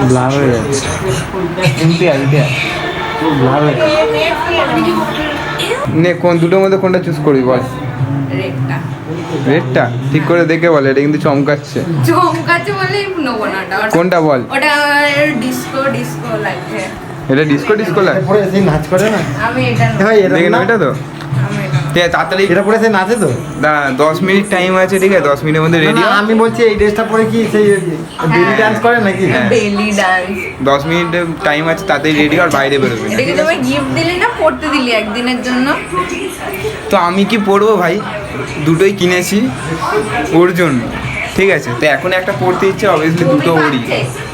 Blur হয়ে যাচ্ছে, blur হয়ে নে। কোন দুটোর মধ্যে কোনটা চুজ করবি বল? রেডটা। রেডটা ঠিক করে দেখে বল, এটা কিন্তু চমকাচ্ছে। চমকাচ্ছে বলেই নেবো না ওটা। কোনটা বল? ওটা ডিস্কো ডিস্কো লাগছে। এটা ডিস্কো ডিস্কো লাগে, পরে সেই নাচ করে না। আমি এটা নেবো। ভাই এটা দেখে না, নাও এটা তো। আমি এটা নেবো। ঠিক আছে, তাড়াতাড়ি এটা পরে সেই নাচে তো। দাঁড়া, 10 মিনিট টাইম আছে, ঠিক আছে? 10 মিনিটের মধ্যে রেডি। না, আমি বলছি এই ড্রেসটা পরে কি সেই বেলি ডান্স করে নাকি? হ্যাঁ। বেলি ডান্স। 10 মিনিট টাইম আছে, তাড়াতাড়ি রেডি আর বাইরে বেরোবে। এটা কি তুমি গিফট দিলি না পড়তে দিলি একদিনের জন্য? তো আমি কি পরবো ভাই? দুটোই কিনেছি ওর জন্য, ঠিক আছে? তো এখন একটা পড়তে ইচ্ছে, অবভিয়াসলি দুটো ওরই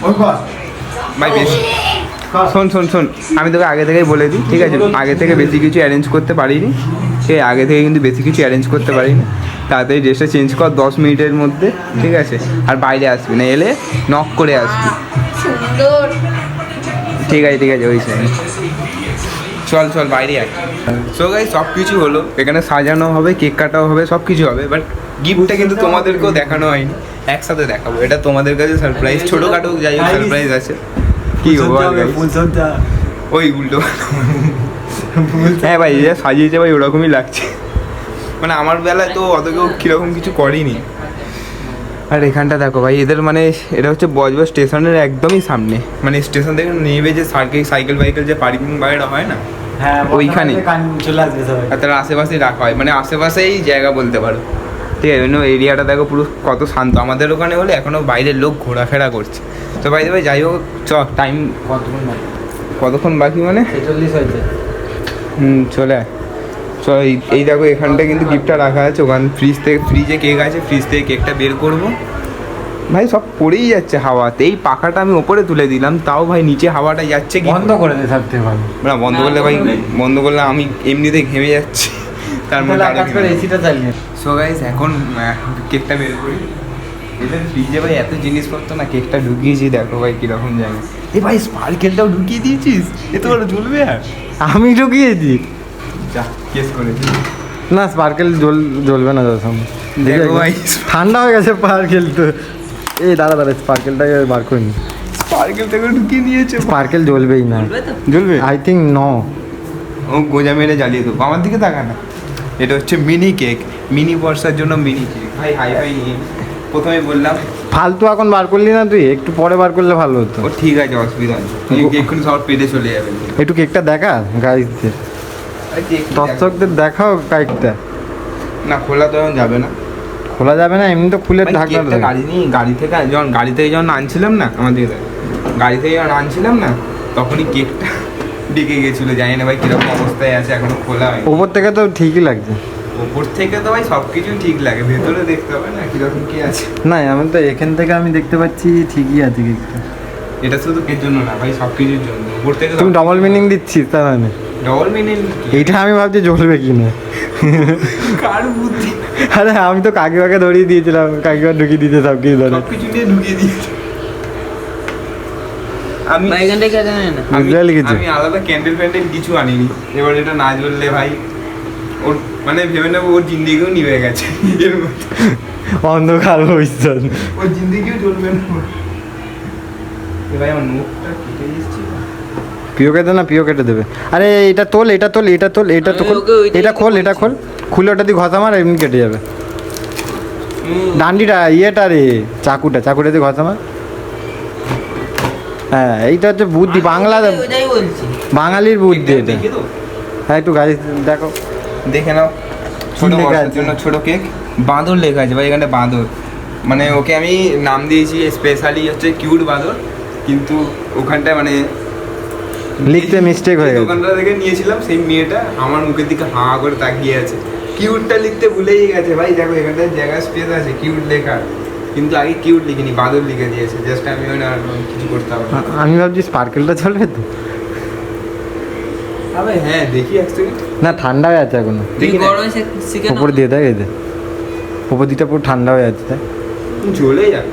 ওই কর ভাই। বেশি শোন শোন শোন, আমি তোকে আগে থেকেই বলে দিই, ঠিক আছে? আগে থেকে বেশি কিছু অ্যারেঞ্জ করতে পারিনি, ঠিক আছে? আগে থেকে কিন্তু বেশি কিছু অ্যারেঞ্জ করতে পারিনি। তাড়াতাড়ি ড্রেসটা চেঞ্জ কর 10 মিনিটের মধ্যে, ঠিক আছে? আর বাইরে আসবি না, এলে নক করে আসবি। সুন্দর। ঠিক আছে ঠিক আছে, ওই সাইড চল চল বাইরে আয়। সো গাইস, সব কিছু হলো, এখানে সাজানো হবে, কেক কাটাও হবে, সব কিছু হবে, বাট গিফটটা কিন্তু তোমাদেরকেও দেখানো হয়নি। একসাথে দেখাবো, এটা তোমাদের কাছে সারপ্রাইজ, ছোটোখাটো যাই হোক সারপ্রাইজ আছে। কি হবো ওই উল্টো হ্যাঁ ভাই, যা সাজিয়েছে ভাই ওরকমই লাগছে। মানে আমার বেলায় তো অত কেউ কীরকম কিছু করেনি। আর এখানটা দেখো ভাই, এদের মানে এটা হচ্ছে বজবজ স্টেশনের একদমই সামনে, মানে স্টেশন থেকে নেমে যে সাইকেল বাইকেল যে পার্কিং বাড়িটা হয় না, হ্যাঁ ওইখানে চলে আসবে সবাই। আর তার আশেপাশেই রাখা হয়, মানে আশেপাশেই জায়গা বলতে পারো, ঠিক আছে? এরিয়াটা দেখো পুরো কত শান্ত। আমাদের ওখানে হলে এখনও বাইরের লোক ঘোরাফেরা করছে। তো ভাই ভাই যাই হোক, টাইম কতক্ষণ বাকি মানে 46 হয়েছে। চলে আয় চল। এই দেখো, এখানটা কিন্তু গিফটটা রাখা আছে, ওখান ফ্রিজে কেক আছে, ফ্রিজ থেকে কেকটা বের করবো। ভাই সব পড়েই যাচ্ছে হাওয়াতে, এই পাখাটা আমি ওপরে তুলে দিলাম, তাও ভাই নিচে হাওয়াটা যাচ্ছে কি? বন্ধ করে দে থাকতে ভালো না বন্ধ করলে ভাই, বন্ধ করলে আমি এমনিতেই ঘেমে যাচ্ছি, তার মধ্যে কাজ করে এসিটা চালিয়ে। সো গাইস, এখন কেকটা বের করি। এদের ফ্রিজে ভাই এত জিনিসপত্র না, কেকটা ঢুকিয়েছি দেখো ভাই কীরকম জায়গা। এ ভাই স্পার্কেলটাও ঢুকিয়ে দিয়েছিস, এ তো বড় জ্বলবে। আর আমি ঢুকিয়েছি যা কেস করেছি না, স্পার্কেল জ্বলবে না তোর সামনে। দেখো ভাই, ঠান্ডা হয়ে গেছে স্পার্কেল তো। এই দাঁড়া দাঁড়া, স্পার্কেলটাকে বার করিনি। স্পার্কেলটাকে ঢুকিয়ে দিয়েছে, স্পার্কেল জ্বলবেই না। জ্বলবে? I think no. ও গোজা মেরে জ্বালিয়ে দেবো। আমার দিকে তাকা না। এটা হচ্ছে মিনি কেক, মিনি বর্ষার জন্য মিনি কেক। ভাই হাই ফাই নিয়ে প্রথমে বললাম ফালতু এখন বার করলি না তুই, একটু পরে বার করলে ভালো হতো। ও ঠিক আছে, অসুবিধা নেই, এক্ষুনি সবার পেটে চলে যাবে। একটু কেকটা দেখা গাইজদের, দর্শকদের দেখাও কেকটা। না খোলা তো এখন যাবে না। খোলা যাবে না, এমনি তো খুলে ভাই, ঢাকনা কেকটা গাড়ি নিয়ে গাড়ি থেকে যখন আনছিলাম না, আমাদের গাড়ি থেকে যখন আনছিলাম না, তখনই কেকটা ডেকে গেছিলো। জানি না ভাই কিরকম অবস্থায় আছে, এখনো খোলা হয়নি। ওপর থেকে তো ঠিকই লাগছে। ওপর থেকে তো ভাই সব কিছুই ঠিক লাগে, ভেতরে দেখতে হবে না কিরকম কি আছে। না আমি তো এখান থেকে আমি দেখতে পাচ্ছি ঠিকই আছে কেকটা। এটা শুধু কের জন্য না ভাই, সব কিছুর জন্য। উপর থেকে তুমি ডবল মিনিং দিচ্ছিস তার মানে? Double meaning? এইটা আমি ভাবছি জ্বলবে কি না। কার বুদ্ধি? আরে আমি তো কাকিমাকে ধরিয়ে দিয়েছিলাম, কাকিমা ঢুকিয়ে দিতে সব কিছু ধরে। সব কিছু নিয়ে ঢুকিয়ে দিয়েছে। আমি আমি আলাদা ক্যান্ডেল ফ্যান্ডেল কিছু আনিনি। এবার এটা না জ্বললে ভাই ওর মানে ভেবে নেবো ওর জিন্দিগিও নিভে গেছে এর মধ্যে। অন্ধকার ভবিষ্যৎ। ওর জিন্দিগিও জ্বলবে না। ভাই আমার মুখটা কেটে দিচ্ছি। পিও কেটে না, পিও কেটে দেবে। আরে এটা তোল, এটা তোল, এটা তোল, এটা তো খোল, এটা খোল, এটা খোল, খুলে ওটা দিয়ে ঘষা মার, এমনি কেটে যাবে। ডান্ডিটা ইয়েটা রে, চাকুটা দিয়ে ঘষা মার। হ্যাঁ এইটা হচ্ছে বুদ্ধি, বাঙালির বুদ্ধি এটা। হ্যাঁ একটু গাড়ি দেখো, দেখে নাও। ছোট লেখা বর্ষার আছে? জন্য ছোট কেক, বাঁদর লেখা আছে ভাই এখানে, বাঁদর। মানে ওকে আমি নাম দিয়েছি স্পেশালি হচ্ছে কিউট বাঁদর, কিন্তু ওখানটায় মানে লিখতে মিস্টেক হয়ে গেছে। দোকানটা থেকে নিয়েছিলাম, সেই মেয়েটা আমার মুখের দিকে হা করে তাকিয়ে আছে, কিউটটা লিখতে ভুলেই গেছে ভাই। দেখো এখানটায় জায়গা স্পেস আছে কিউট লেখা, কিন্তু আগে কিউট লিখিনি, বাঁদর লিখে দিয়েছে। জাস্ট আমি ওই না কিছু করতে হবে। আমি ভাবছি স্পার্কেলটা চলবে তো। আবে হ্যাঁ দেখি এক সেকেন্ড। না ঠান্ডা হয়ে আছে এখনো, দেখি না। উপর দিয়ে দেখ, এই দে উপর দিকটা পুরো ঠান্ডা হয়ে আছে তাই। জ্বলেই যাবে।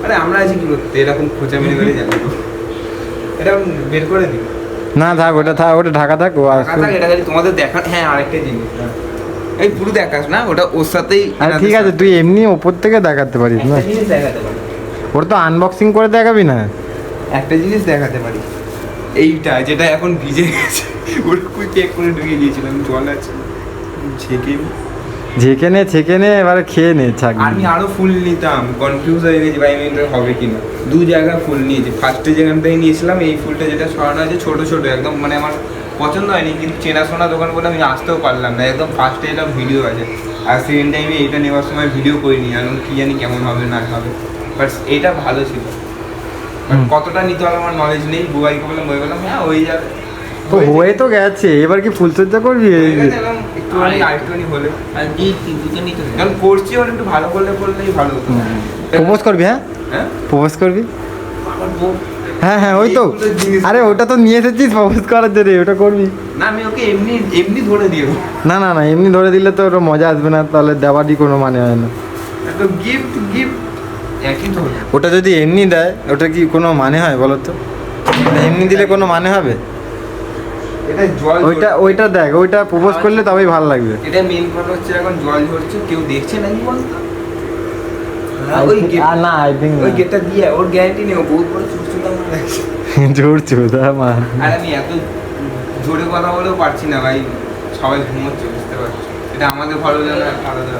আরে আমরা আছি কি করতে, এরকম খোঁচা মেরে মেরে যাবে। এটা বের করে দিই। না থাক, ওটা ঢাকা থাক। ও আসুক। এটা খালি তোমাদের দেখা। হ্যাঁ আরেকটা জিনিস, এই পুরো দেখাস না, ওটা ওর সাথেই। আরে ঠিক আছে, তুই এমনি ওপর থেকে দেখাতে পারিস না। একটা জিনিস দেখাতে পারি। ওর তো আনবক্সিং করে দেখাবি না? একটা জিনিস দেখাতে পারি, এইটা যেটা এখন ভিজে গেছে ওটা কুই চেক করে ঢুকিয়ে দিয়েছিলাম, জল আছে ঝেঁকে ছেঁকে নে এবারে খেয়ে নে ছাগি। আমি আরো ফুল নিতাম, কনফিউজ হয়ে গেছি ভাই আমি হবে কিনা। দু জায়গায় ফুল নিয়েছি, ফার্স্টে যেখান থেকে নিয়েছিলাম এই ফুলটা যেটা সরানো আছে ছোট ছোট একদম, মানে আমার পছন্দ হয়নি, কিন্তু চেনাশোনা দোকান বলে আমি আসতেও পারলাম না, একদম ফার্স্টে এলাম ভিডিও আছে। আর সেকেন্ড টাইমে এইটা নেওয়ার সময় ভিডিও করিনি, আমি কি জানি কেমন হবে না হবে, বাট এইটা ভালো ছিল। But কতটা নিতে হবে আমার নলেজ নেই, বুবাইকে বললাম, বই বললাম হ্যাঁ হয়ে যাবে। তো হয়ে তো গেছে, এবার কি ফুলসজ্জা করবি? হয়ে গেছে, এবং একটুখানি আরেকটুখানি হলে কারণ করছি, ওর একটু ভালো করলেই ভালো হতো। প্রপোজ করবি? হ্যাঁ হ্যাঁ প্রপোজ করবি? আমার বউ হ্যাঁ ওই তো। এইগুলো জিনিস- আরে ওটা তো নিয়ে এসেছিস প্রপোজ করার জন্য, ওটা করবি? না আমি ওকে এমনি ধরে দিয়ে দেবো। না এমনি ধরে দিলে তো ওটা মজা আসবে না, তাহলে দেওয়ারই কোনো মানে হয় না। তো গিফট একই তো হলো। ওটা যদি এমনি দেয় ওটা কি কোনো মানে হয় বলো তো? এমনি দিলে কোনো মানে হবে? এটা জল ওইটা দেখ, ওইটা প্রপোজ করলে তবেই ভালো লাগবে। এটা মেন কথা হচ্ছে এখন জল ঝরছে, কেউ দেখছে নাকি বলতো? ওই না আই থিঙ্ক ওই গেটটা দিয়ে ওর গ্যারান্টি নেই, ও বহুত বড় সুস্থতা আমার লাগছে। জোর চোদা মা। আর আমি এত জোরে কথা বলেও পারছি না ভাই, সবাই ঘুমোচ্ছে বুঝতে পারছি। এটা আমাদের ভালো জানা আলাদা,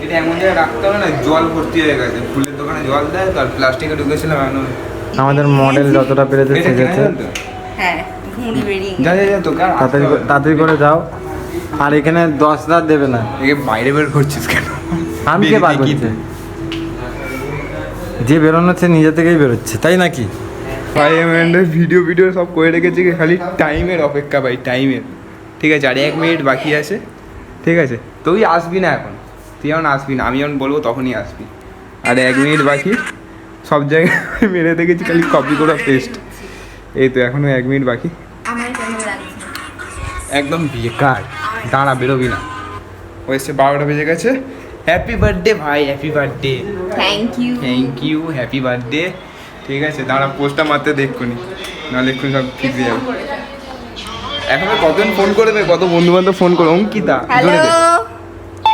এটা এমন জায়গায় রাখতে হবে না, জল ভর্তি হয়ে গেছে, ফুলের দোকানে জল দেয় তো, আর প্লাস্টিকে ঢুকেছিলাম এখন। আমাদের মডেল যতটা পেরেছে এটা কেনা সেজেছে। যাবে তো? হ্যাঁ ঘুড়ি বেরিয়ে যা গেছে। যা তোকে আর আসতে হবে না। তাড়াতাড়ি করে যাও। আর এখানে 10 রাত দেবে না। একে বাইরে বের করছিস কেন? আমি কে বার করছে? যে বেরোনো সে নিজে থেকেই বেরোচ্ছে, তাই নাকি? ভাই আমি ভিডিও সব করে রেখেছি, খালি টাইমের অপেক্ষা ভাই, টাইমের। ঠিক আছে, আর 1 মিনিট বাকি আছে, ঠিক আছে? তুই আসবি না এখন, তুই এখন আসবি না, আমি যখন বলবো তখনই আসবি। আর 1 মিনিট বাকি, সব জায়গায় মেরে দেখেছি খালি কপি করা পেস্ট। এই তো এখনো 1 মিনিট বাকি, আমার কেমন লাগছে? একদম বেকার। দাঁড়া, বেরোবি না। ও এসে 12টা বেজে গেছে। হ্যাপি বার্থডে ভাই, happy birthday. Thank you, happy birthday. ঠিক আছে, দাঁড়া পোস্টটা মারতে দেখুনি, নাহলে এক্ষুনি সব ঠিক হয়ে যাবে। এখন কতজন ফোন করবে, কত বন্ধু বান্ধব ফোন করবে। অঙ্কিতা হ্যালো, জোরে দে।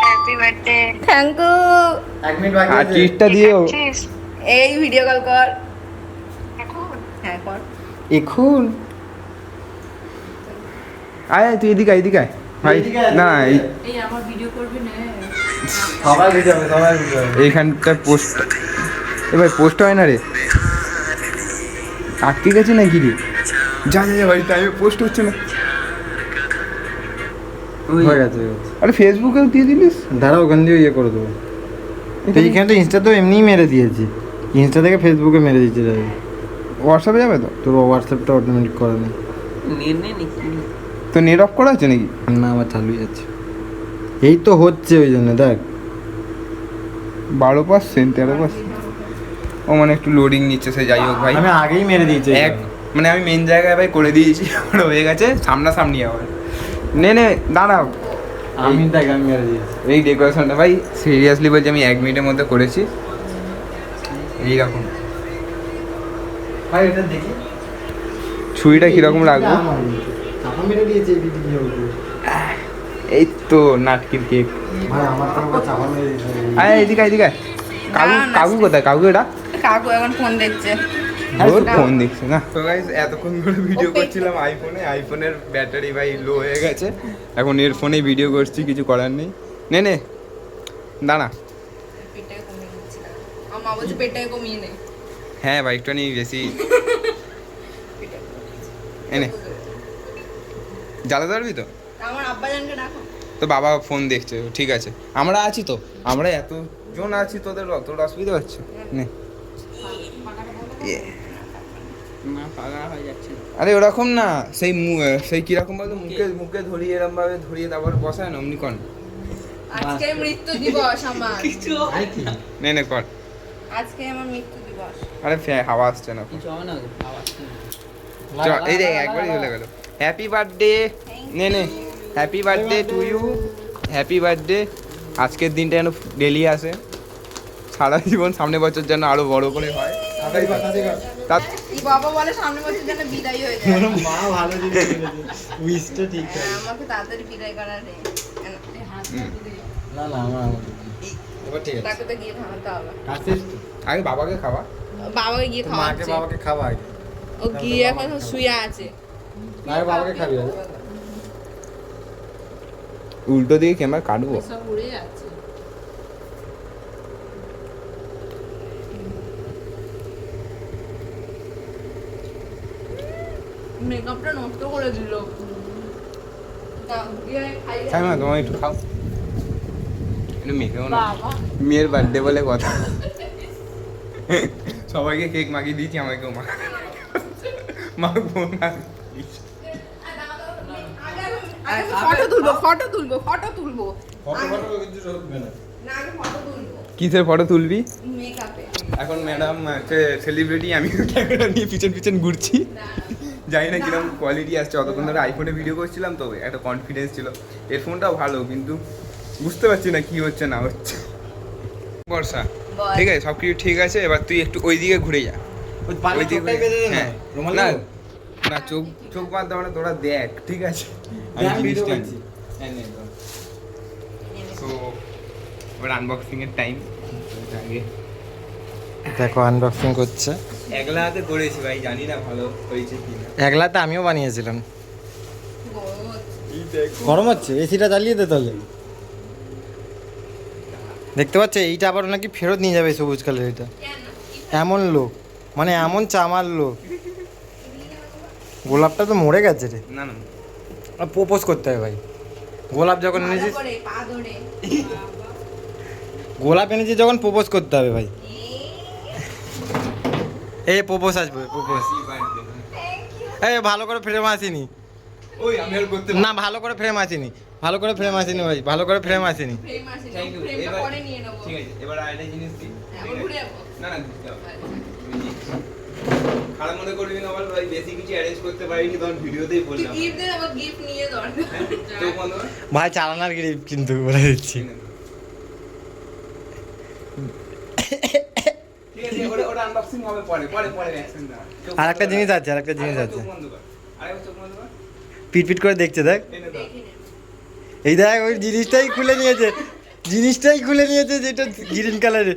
Happy birthday, thank you. 1 minute বাকি আর আছে। চিজটা দিয়েও এই ভিডিও কল কর। হ্যাঁ কর। এখন আয় তুই এদিকে আয়, এদিকে আয় ভাই। এদিকে আয়, না এদিকে আয়। এই আমার ভিডিও করবি না? সবাই বুঝাবে, সবাই বুঝাবে। এইখানটা পোস্ট, এ ভাই পোস্ট হয় না রে, আটকে গেছে নাকি রে? যা ভাই, টাইমে পোস্ট হচ্ছে না। হয়ে গেছে। আরে ফেসবুকেও দিয়ে দিলিস? দাঁড়া, ওখান দিয়ে ইয়ে করে দেবো। তো এইখানটা ইনস্টা তো এমনিই মেরে দিয়েছি, ইনস্টা থেকে ফেসবুকে মেরে দিচ্ছে। হোয়াটসঅ্যাপে যাবে তো? তোর হোয়াটসঅ্যাপটা অটোমেটিক করে নেই। তো নেট অফ করা আছে নাকি? না, আমার চালুই যাচ্ছে। এই তো হচ্ছে, ওই জন্য দেখ 12%, 13%। ও মানে একটু লোডিং নিচ্ছে, সে যাই হোক ভাই। আমি আগেই মেরে দিয়েছি। মানে আমি মেন জায়গায় ভাই করে দিয়েছি, আমার হয়ে গেছে সামনাসামনি আবার। নে দাঁড়াও, আমি দেখ আমি মেরে দিয়েছি। এই ডেকোরেশনটা ভাই সিরিয়াসলি বলছি, আমি 1 মিনিটের মধ্যে করেছি এইরকম। ভাই এটা দেখি ছুরিটা কীরকম রাখবো? চাপা মেরে দিয়েছে এই দিদি কি হবে? এই তো নাটকির কেক। ভাই আমার তো চাপা মেরে দিয়েছে। আয় এদিকে এদিকে আয়। কাকু কোথায়? কাকু এটা কাকু এখন ফোন দেখছে। ওর ফোন দেখছে না। তো গাইস এতক্ষণ ধরে ভিডিও করছিলাম আইফোনের ব্যাটারি ভাই লো হয়ে গেছে, এখন এর ফোনেই ভিডিও করছি, কিছু করার নেই। নে দাঁড়া। পেটটাকে কমিয়ে নিচ্ছি। আমার মা বলছে পেটটাকে কমিয়ে নে। হ্যাঁ ভাই একটুখানি বেশি এনে জ্বালাতে পারবি তো? আমার আব্বা জানকে ডাকো। তো বাবা ফোন দেখছে, ঠিক আছে আমরা আছি তো, আমরা এতজন আছি, তোদের অতটা অসুবিধা হচ্ছে নে। আরে ওরকম না, সেই কিরকম বলতো, মুখে ধরিয়ে এরকম ভাবে ধরিয়ে তারপর বসায় না, অমনি কর। আজকে মৃত্যু দিবস আমার। নে কর। আজকে আমার মৃত্যু দিবস। আরে হাওয়া আসছে না। এই দেখ একবারই চলে গেল। Happy birthday. নে happy birthday to you, happy birthday. আজকের দিনটা যেন ডেলি আসে, সারা জীবন, সামনে বছর যেন আরো বড় করে হয়। এই বাবা বলে সামনে বছর যেন বিদায় হয়ে যায়। মা ভালো জিনিস বলেছে, উইশটা ঠিক আছে। আমাকে তাড়াতাড়ি বিদায় করার রে। না আমার এবার ঠিক আছে। তাকে তো গিয়ে ভাঙতে হবে। কাছে আগে বাবাকে খাওয়া। বাবাকে গিয়ে মাকে খাওয়াচ্ছে বাবাকে খাওয়া আগে। ও গিয়ে এখন শুয়ে আছে আগে বাবাকে খাবি আগে। উল্টো দিকে ক্যামেরা কাটবো। সব উড়ে যাচ্ছে মেকআপটা নষ্ট করে দিল দাও, গিয়ে খাইয়ে তাই না, তোমার একটু খাও, একটু মেখেও না। বাবা মেয়ের বার্থডে বলে কথা। সবাইকে কেক মাখিয়ে দিয়েছি, আমাকেও মাখবো না। ফটো তুলবো ফটো তুলবো ফটো তুলবো ফটো ফটো কিছু হবে না। না আগে ফটো তুলবো কিসের ফটো তুলবি? মেকআপে এখন ম্যাডাম সেলিব্রিটি, আমি ক্যামেরা নিয়ে পিছন পিছন ঘুরছি। জানি না কিরকম কোয়ালিটি আসছে, অতক্ষণ ধরে আইফোনে ভিডিও করছিলাম তো একটা কনফিডেন্স ছিল। এর ফোনটাও ভালো, কিন্তু বুঝতে পারছি না কি হচ্ছে না হচ্ছে। বর্ষা, বল। ঠিক আছে, সব কিছু ঠিক আছে, এবার তুই একটু ওই দিকে ঘুরে যা। ওই পালে ওই দিকে চোখটাই বেঁধে দে না। হ্যাঁ। রুমাল না নেবো? না, চোখ চোখ বাদ দেওয়া, তোরা দেখ, ঠিক আছে? আমি ভিডিও করছি। তো এবার আনবক্সিং এর টাইম। আগে দেখো আনবক্সিং করছে। একলা হাতে করেছি ভাই, জানি না ভালো হয়েছে কিনা। একলাতে আমিও বানিয়েছিলাম। গরম হচ্ছে। এই দেখো, গরম হচ্ছে, এসিটা চালিয়ে দে তাহলে। দেখতে পাচ্ছ, এইটা আবার নাকি ফেরত নিয়ে যাবে, সবুজ কালার এটা। কেন? এমন লোক, মানে এমন চামার লোক। গোলাপটা তো মরে গেছে রে। না না, প্রপোজ করতে হবে ভাই। গোলাপ যখন ভালো এনেছিস, করে, পা ধরে। গোলাপ এনেছিস যখন প্রপোজ করতে হবে ভাই। এই প্রপোজ আসবে, প্রপোজ। এই ভালো করে ফ্রেম আসেনি। ওই আমি আর করতে না ভালো করে ফ্রেম আসেনি, ভালো করে ফ্রেম আসেনি ভাই, ভালো করে ফ্রেম আসেনি। ফ্রেম আসে থ্যাংক ইউ। ফ্রেমটা এবার পরে নিয়ে নেবো ঠিক আছে, এবার আরেকটা জিনিস দিই। এখন ঘুরে যাবো না না, যাও। খারাপ মনে করবি না, বল ভাই, বেশি কিছু অ্যারেঞ্জ করতে পারিনি, তখন ভিডিওতেই তুই বললাম। গিফট দে আমার গিফট নিয়ে দরকার তো বন্ধু, ভাই চালানার গ্রিপ কিন্তু বলে দিচ্ছি। ঠিক আছে, ওটা আনবক্সিং হবে পরে, পরে পরে অ্যাকশন দাও। আর একটা জিনিস আছে, আর একটা জিনিস আছে। চোখ বন্ধ কর, আরেকবার চোখ বন্ধ কর। পিট পিট করে দেখছে, দেখ। এনে দাও। দেখে নে এই দেখ, ওই জিনিসটাই খুলে নিয়েছে, জিনিসটাই খুলে নিয়েছে, যেটা গ্রিন কালারের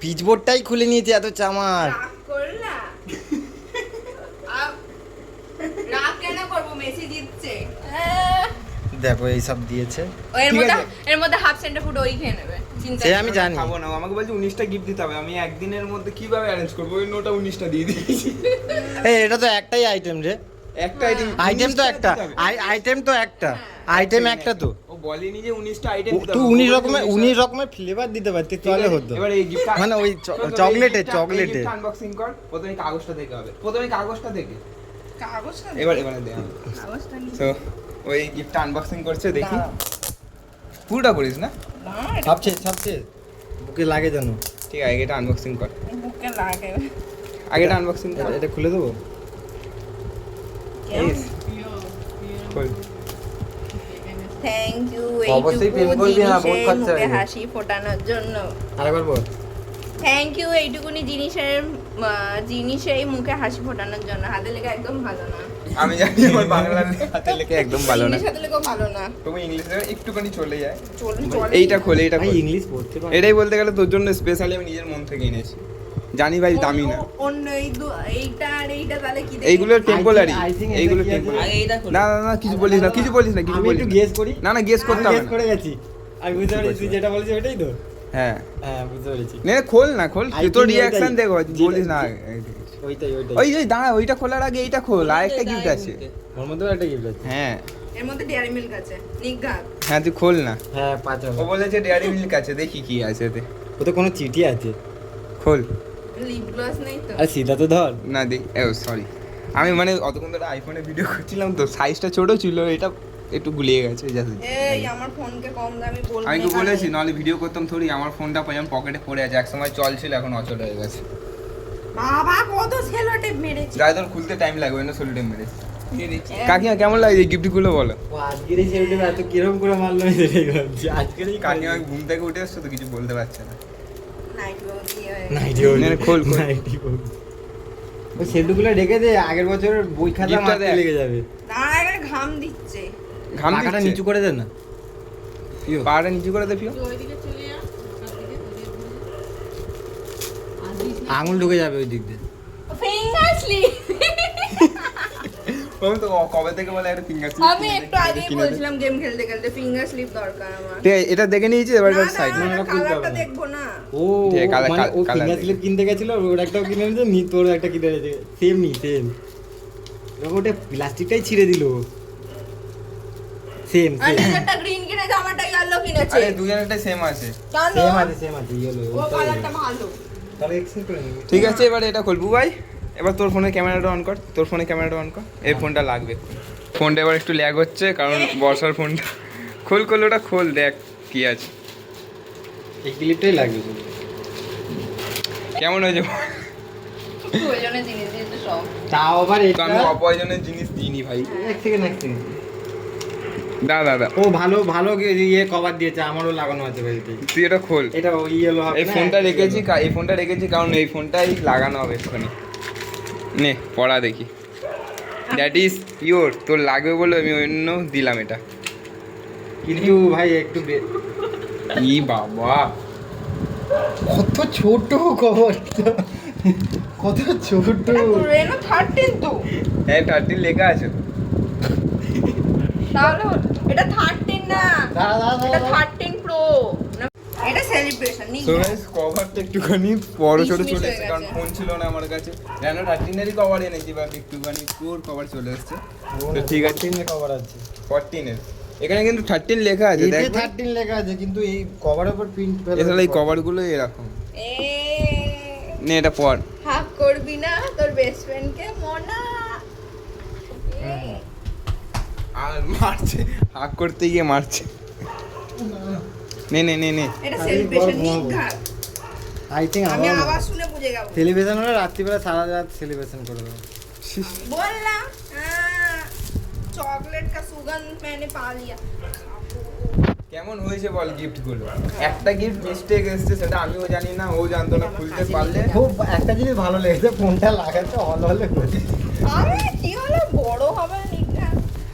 পিচবোর্ডটাই খুলে নিয়েছে, এত চামার। রাগ করলা রাগ কেন করবো, মেসি জিতছে দেখো এই সব দিয়েছে। ও এর ঠিক মধ্যে আছে। এর মধ্যে হাফ সেন্টার ফুড ওই খেয়ে নেবে চিন্তা সে আমি জানি। খাবো না, আমাকে বলছে 19টা গিফট দিতে হবে, আমি একদিনের মধ্যে কিভাবে অ্যারেঞ্জ করবো? ওই নোটা 19টা দিয়ে দিয়েছি। এই এটা তো একটাই আইটেম রে, একটা আইটেম, আইটেম তো একটা, আইটেম তো একটা, আইটেম একটা তো। ও বলেনি যে 19টা আইটেম দিতে তুই হবে। 19 রকমের ফ্লেভার দিতে পারতি, তাহলে হতো। এবার এই গিফট, মানে ওই চকলেটে, চকলেটে। আনবক্সিং কর, প্রথমে কাগজটা থেকে হবে, প্রথমে কাগজটা থেকে। কাগজটা এবারে দে। কাগজটা নিয়ে তো ওই গিফটটা আনবক্সিং করছে, দেখি। দাঁড়াও। পুরোটা করিস না? না সবচেয়ে বুকে লাগে জানো। ঠিক আছে, এটা আনবক্সিং কর, বুকে লাগে আগেটা আনবক্সিং কর। এটা খুলে দেবো। Yes. খোল। থ্যাংক ইউ অবশ্যই প্রেম করবি না, বহুত খরচা হয়ে যাবে। হাসি ফোটানোর জন্য আরেকবার বল। থ্যাংক ইউ এইটুকুনি জিনিসেই মুখে হাসি ফোটানোর জন্য। হাতে লেখা একদম ভালো না, আমি জানি আমার বাংলা হাতে লেখা একদম ভালো না, ইংলিশ হাতে লেখা ভালো না। তবু ইংলিশে একটুখানি চলে যায়। চলে এইটা খোলে, এইটা খোল। ইংলিশ পড়তে পারি। এটাই বলতে গেলে তোর জন্য স্পেশালি আমি নিজের মন থেকে এনেছি। জানি ভাই দামি না, অন্য এইটা আর এইটা তাহলে কি এইগুলো টেম্পোরারি, I think এটা এইগুলো কি আছে? টেম্পোরারি। আগে এইটা খোল। না না না, কিছু বলিস না, কিছু বলিস না, কিছু আমি বলিস একটু না। গেস করি। না না, গেস করতে হবে গেস না। করে গেছি, আমি বুঝতে পেরেছি তুই যেটা বলেছিস ওটাই তো। হ্যাঁ, হ্যাঁ বুঝতে পেরেছি। নে খোল না, খোল, I তোর think রিঅ্যাকশন ওইটাই। দেখো, যেটা- বলিস না। ওইটাই ওই ওই দাঁড়া, ওইটা খোলার আগে এইটা খোল, আরেকটা গিফট আছে। ওর মধ্যেও একটা গিফট আছে। হ্যাঁ এর মধ্যে ডেয়ারি মিল্ক আছে নিঘাত। হ্যাঁ, তুই খোল না। হ্যাঁ 5 ও হবে। বলেছে ডেয়ারি মিল্ক আছে, দেখি কি আছে এতে। ও তো কোনো চিঠি আছে। খোল লিপ গ্লস নেই তো? আর সিধা তো ধর। না, দেখ, সরি, আমি মানে অতক্ষণ ধরে আইফোনে ভিডিও করছিলাম তো, সাইজটা ছোট ছিল, এটা একটু গুলিয়ে গেছে just। এই আমার ফোনকে কম দামি বলবি আমি তো না বলেছি, কানে। নাহলে ভিডিও করতাম থোড়ি। আমার ফোনটা যেমন পকেটে পড়ে আছে, একসময় চল ছিল, এখন অচল হয়ে গেছে। বাবা কত সেলো টেপ মেরেছে। যাই তোর খুলতে টাইম লাগবে না, সোলিটে মেরে। কাকিমা কেমন লাগে গিফট গুলো বলো? ও আজকের এই সেলটা এত কিরকম করে মারলো আমি সেটাই ভাবছি। আজকের এই কাকিমা ঘুম থেকে উঠে আসছো তো, কিছু বলতে পারছে না। নাইট ওয়াক দিয়ে হয়ে নাইটি নে, নে, খোল, খোল। নাইটি ওই সেলগুলো রেখে দে, আগের বছরের বই খাতা গিফটটা মারতে দেখ। লেগে যাবে। দাঁড়া এখানে ঘাম দিচ্ছে। ঘাম পাখাটা দিচ্ছে? নিচু করে দে না। পাড়াটা নিচু করে দে, পিও। তুই ওইদিকে চলে যা, ওখান থেকে ঘুরে ঘুরে। আঙুল ঢুকে যাবে ওই দিক দিয়ে। Finger slip. আমি তো কবে থেকে বলে একটা ফিঙ্গার আমি একটু আগেই বলছিলাম গেম খেলতে খেলতে ফিঙ্গার স্লিপ দরকার আমার। ঠিক আছে, এটা দেখে নিয়েছি, এবার না, সাইড না, না, না, খুলতে হবে কালারটা না। দেখবো না। ও ঠিক আছে, মানে ও কালার ফিঙ্গার দেখে। স্লিপ কিনতে গেছিল, ওর একটাও কিনে এনেছে, নি তোর একটা কিনে এনেছে, সেম নি সেম। ওটা প্লাস্টিকটাই ছিঁড়ে দিল, সেম আর সেম নিজেরটা গ্রিন কিনেছে, আমারটা ইয়েলো কিনেছে। আরে দুজনেরটাই সেম আছে। কেন? সেম আছে ইয়েলো। ও কালারটা ভালো। তাহলে এক্সচেঞ্জ করে নিবি। ঠিক আছে, এবার এটা খুলবু ভাই। এবার তোর ফোনের ক্যামেরাটা অন কর, তোর ফোনে ক্যামেরাটা অন কর। এই ফোনটা লাগবে। ফোনটা এবার একটু ল্যাগ হচ্ছে কারণ বর্ষার ফোনটা। খোল খোল, ওটা খোল, দেখ কি আছে। এই ক্লিপটাই লাগবে শুধু। কেমন হয়েছে? প্রয়োজনের জিনিস দিয়েছে সব। তাও আবার তো এটা আমি অপ্রয়োজনের জিনিস দিইনি ভাই। এক সেকেন্ড দাদা ও ভালো ভালো ইয়ে কভার দিয়েছে, আমারও লাগানো আছে বাড়িতে। তুই এটা খোল। এটা ওই ইয়েলো হবে এই না, ফোনটা একটা রেখেছি yellow। এই ফোনটা রেখেছি কারণ এই ফোনটাই লাগানো হবে এক্ষুনি। নে পড়া দেখি। দ্যাট ইজ ইয়োর, তোর লাগবে বলে আমি অন্য দিলাম এটা। কিন্তু ভাই একটু ই বাবা, কত ছোট কভারটা, কত ছোট। রেনো 13 তো। হ্যাঁ 13 লেখা আছে। তাহলে এটা 13 না, দাঁড়া, এটা 13 প্রো। এটা সেলিব্রেশন নি। সো গাইস কভারটা একটুখানি বড় ছোট মিশমিশ চলে হয়ে এসেছে কারণ গেছে। ফোন ছিল না আমার কাছে। রেনো 13 কভার এনেছি, বাট একটুখানি পুর কভার চলে এসেছে। তো ঠিক আছে, কভার আছে। 14 এর এখানে কিন্তু 13 লেখা আছে, এতে দেখ 13 লেখা আছে কিন্তু এই কভারের উপর প্রিন্ট এছাড়া এই কভারগুলো এরকম। এ নে এটা পর। হাক করবি না তোর বেস্ট ফ্রেন্ডকে মনা। আর মারছে, হাক করতে গিয়ে মারছে। নে নে নে নে। এটা আরে সেলিব্রেশন বল, নি ঘুমাবো। ঘাট। আই থিং আমি আওয়াজ শুনে বুঝে গেল। সেলিব্রেশন হলে রাত্রিবেলা সারা রাত সেলিব্রেশন করে দেবো। बोलना चॉकलेट का सुगंध मैंने पा लिया। কেমন হয়েছে বল গিফট গুলো? একটা গিফট মিস্টেক এসেছে, সেটা আমিও জানি না, ও জানতো না। খুলতে পারলে খুব একটা জিনিস ভালো লেগেছে, ফোনটা লাগাতে হল হলে হচ্ছে। আরে কি হলো বড় হবে নিকা।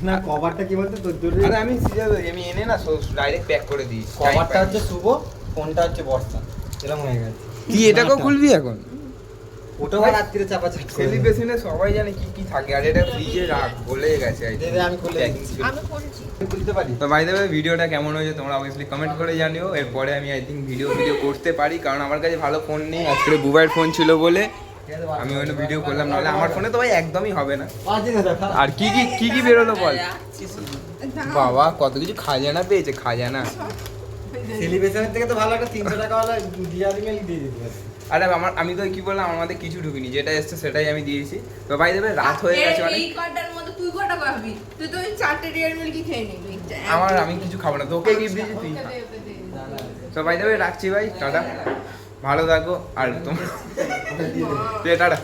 না কভারটা কি বলতো তোর দূরে, আরে আমি সিরিয়াস, আমি এনে না ডাইরেক্ট প্যাক করে দিই। কভারটা হচ্ছে শুভ, ফোনটা হচ্ছে বর্ষা, এরকম হয়ে গেছে। তুই এটাকেও খুলবি এখন? ওটা রাত্রিরে চাপা চাপ করে দেবো। সেলিব্রেশনে সবাই জানে কি কি থাকে, আর এটা ফ্রিজে রাখ, বলে গেছে আর কি। দে, আমি খুলে Packing দিচ্ছি। ছিল। আমি করেছি। খুলতে পারি? তো বাই দ্য ওয়ে ভিডিওটা কেমন হয়েছে তোমরা অবভিয়াসলি কমেন্ট করে জানিও। এরপরে আমি আই থিঙ্ক ভিডিও করতে পারি কারণ আমার কাছে ভালো ফোন নেই। আজকে বুবাইয়ের ফোন ছিল বলে আমি ওই ভিডিও করলাম, নাহলে আমার ফোনে তো ভাই একদমই হবে না। আর কি কি কি কি বেরোলো বল? বাবা কত কিছু খাজানা পেয়েছে, খাজানা। সেলিব্রেশনের থেকে তো ভালো একটা 300 টাকাওয়ালা ডিআরএল দিয়ে দিতে পারি। আরে আমি তো কি বললাম, আমাদের কিছু ঢুকিনি, যেটা এসছে সেটাই আমি দিয়েছি। তো ভাই দেবে রাত হয়ে গেছে অনেক। এই কার্ডের মধ্যে তুই কটা পাবি? তুই তো ওই 4টে রিয়াল মিল্কি খেয়ে নিবি। আমি কিছু খাবো না, তোকে গিফট দিয়েছি তুই খা। তো ভাই দেবে রাখছি ভাই, টাটা, ভালো থাকো। আর তোমার টাটা।